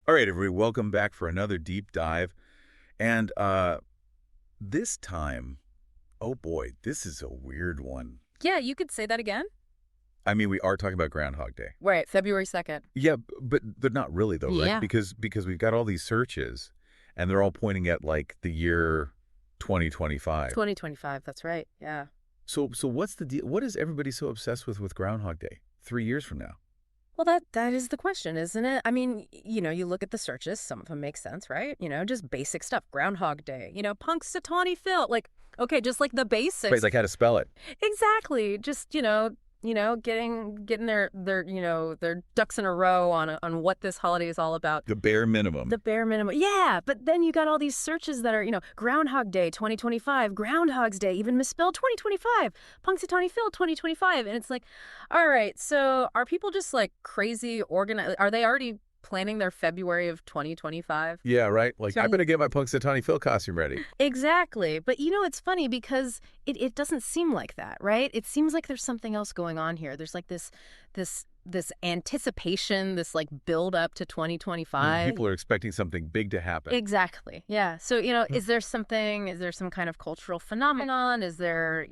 All right, everybody, welcome back for another deep dive. And this time, oh boy, this is a weird one. Yeah, you could say that again. I mean, we are talking about Groundhog Day. Right, February 2nd. Yeah, but not really though, right? Yeah. Because we've got all these searches, and they're all pointing at like the year 2025. 2025, that's right. Yeah. So what's the deal? What is everybody so obsessed with Groundhog Day 3 years from now? Well, that is the question, isn't it? I mean, you look at the searches, some of them make sense, right? Just basic stuff. Groundhog Day, Punxsutawney Phil, okay, just like the Right, basics. it's like how to spell it. Exactly. Just, getting their their ducks in a row on what this holiday is all about. The bare minimum. The bare minimum. Yeah, but then you got all these searches that are, Groundhog Day 2025, Groundhog's Day, even misspelled 2025, Punxsutawney Phil 2025. And it's like, all right, so are people just like crazy organized? Are they already planning their February of 2025? Yeah, right? Like, So I'm going to get my Punxsutawney Phil costume ready. Exactly. But it's funny because it doesn't seem like that, right? It seems like there's something else going on here. There's like this anticipation, this like build up to 2025. People are expecting something big to happen. Exactly. Yeah. So, is there some kind of cultural phenomenon? Is there,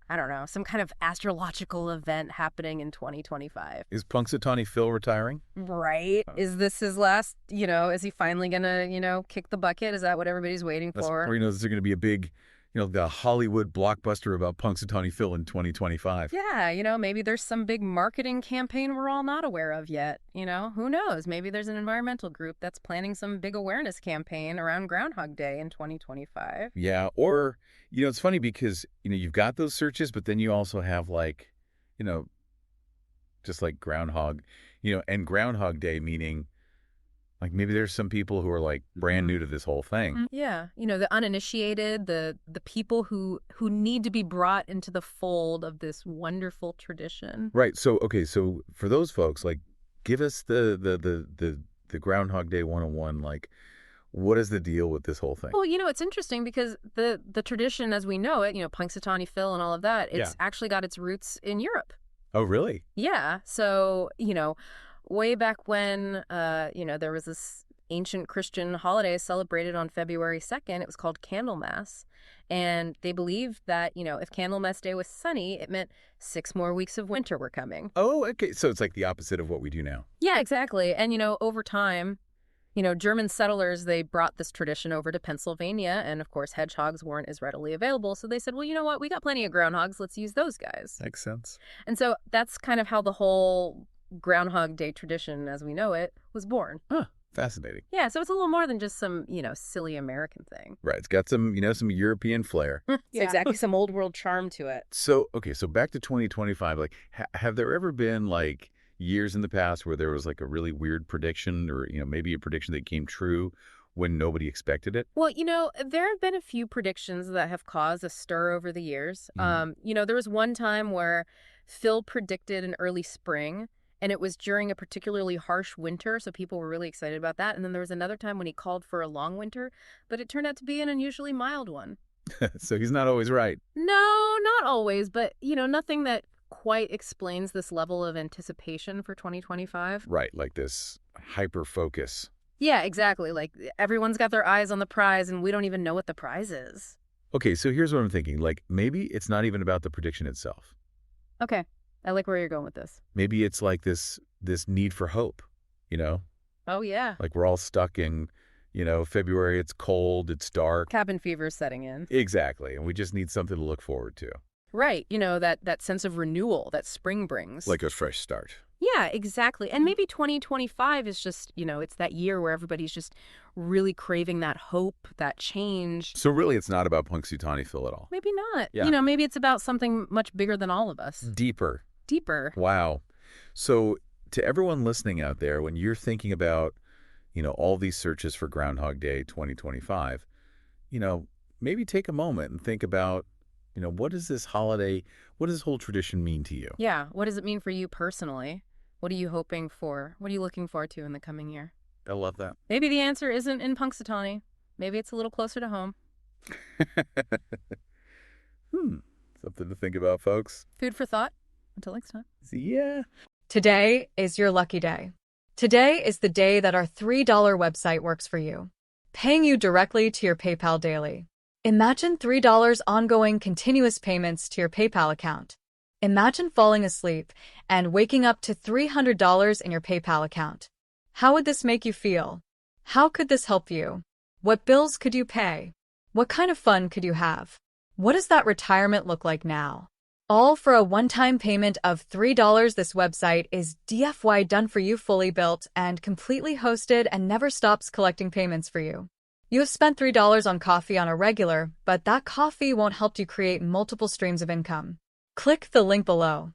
I don't know, some kind of astrological event happening in 2025? Is Punxsutawney Phil retiring? Right. Is this his last, is he finally going to, kick the bucket? Is that what everybody's waiting for? Or, is there going to be a big, the Hollywood blockbuster about Punxsutawney Phil in 2025? Yeah, maybe there's some big marketing campaign we're all not aware of yet. Who knows? Maybe there's an environmental group that's planning some big awareness campaign around Groundhog Day in 2025. Yeah, or, it's funny because, you've got those searches, but then you also have like, just like Groundhog, and Groundhog Day meaning like maybe there's some people who are like brand new to this whole thing. Yeah, the uninitiated, the people who need to be brought into the fold of this wonderful tradition. Right. So okay, so for those folks, like give us the Groundhog Day 101, like what is the deal with this whole thing? Well, it's interesting because the tradition as we know it, Punxsutawney Phil and all of that, it's actually got its roots in Europe. Oh, really? Yeah. So, way back when, there was this ancient Christian holiday celebrated on February 2nd. It was called Candlemas. And they believed that, if Candlemas Day was sunny, it meant 6 more weeks of winter were coming. Oh, okay. So it's like the opposite of what we do now. Yeah, exactly. And, over time, German settlers, they brought this tradition over to Pennsylvania. And, of course, hedgehogs weren't as readily available. So they said, well, you know what? We got plenty of groundhogs. Let's use those guys. Makes sense. And so that's kind of how the whole Groundhog Day tradition as we know it was born. Huh. Fascinating. Yeah, so it's a little more than just some, silly American thing. Right. It's got some, some European flair. Yeah, exactly. Some old world charm to it. So, okay, so back to 2025, like have there ever been like years in the past where there was like a really weird prediction or, maybe a prediction that came true when nobody expected it? Well, there have been a few predictions that have caused a stir over the years. Mm-hmm. There was one time where Phil predicted an early spring, and it was during a particularly harsh winter, so people were really excited about that. And then there was another time when he called for a long winter, but it turned out to be an unusually mild one. So he's not always right. No, not always, but, nothing that quite explains this level of anticipation for 2025. Right, like this hyper focus. Yeah, exactly. Like everyone's got their eyes on the prize and we don't even know what the prize is. Okay, so here's what I'm thinking. Like maybe it's not even about the prediction itself. Okay. I like where you're going with this. Maybe it's like this need for hope, Oh, yeah. Like we're all stuck in, February, it's cold, it's dark. Cabin fever setting in. Exactly. And we just need something to look forward to. Right. That sense of renewal that spring brings. Like a fresh start. Yeah, exactly. And maybe 2025 is just, it's that year where everybody's just really craving that hope, that change. So really it's not about Punxsutawney Phil at all. Maybe not. Yeah. Maybe it's about something much bigger than all of us. Deeper. Wow. So to everyone listening out there, when you're thinking about, all these searches for Groundhog Day 2025, maybe take a moment and think about, what does this holiday, what does this whole tradition mean to you? Yeah. What does it mean for you personally? What are you hoping for? What are you looking forward to in the coming year? I love that. Maybe the answer isn't in Punxsutawney. Maybe it's a little closer to home. Something to think about, folks. Food for thought. Until next time. See ya. Today is your lucky day. Today is the day that our $3 website works for you, paying you directly to your PayPal daily. Imagine $3 ongoing continuous payments to your PayPal account. Imagine falling asleep and waking up to $300 in your PayPal account. How would this make you feel? How could this help you? What bills could you pay? What kind of fun could you have? What does that retirement look like now? All for a one-time payment of $3. This website is DFY done for you, fully built and completely hosted, and never stops collecting payments for you. You have spent $3 on coffee on a regular, but that coffee won't help you create multiple streams of income. Click the link below.